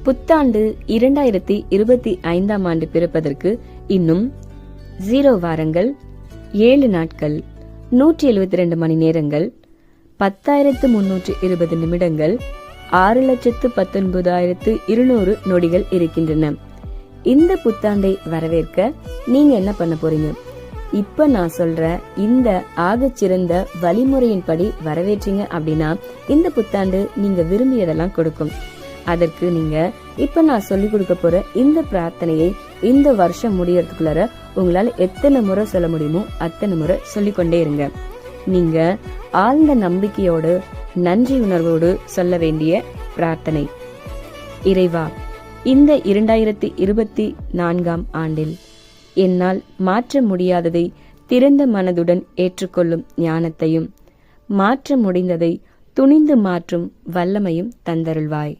புத்தாண்டு 2025ஆம் ஆண்டு பிறப்பதற்கு இன்னும் 0 வாரங்கள், 7 நாட்கள், 172 மணி நேரங்கள், 10,320 நிமிடங்கள், 6,19,200 நொடிகள் இருக்கின்றன. இந்த புத்தாண்டை வரவேற்க நீங்க என்ன பண்ண போறீங்க? இப்ப நான் சொல்ற இந்த ஆகச்சிறந்த வழிமுறையின்படி வரவேற்றீங்க அப்படின்னா இந்த புத்தாண்டு நீங்க விரும்பியதெல்லாம் கொடுக்கும். அதற்கு நீங்க இப்ப நான் சொல்லி கொடுக்க போற இந்த பிரார்த்தனையை இந்த வருஷம் முடியறதுக்குள்ளார உங்களால எத்தனை முறை சொல்ல முடியுமோ அத்தனை முறை சொல்லிக்கொண்டே இருங்க. நீங்க ஆழ்ந்த நம்பிக்கையோடு நன்றி உணர்வோடு சொல்ல வேண்டிய பிரார்த்தனை: இறைவா, இந்த 2024ஆம் ஆண்டில் என்னால் மாற்ற முடியாததை திறந்த மனதுடன் ஏற்றுக்கொள்ளும் ஞானத்தையும், மாற்ற முடிந்ததை துணிந்து மாற்றும் வல்லமையும் தந்தருள்வாய்.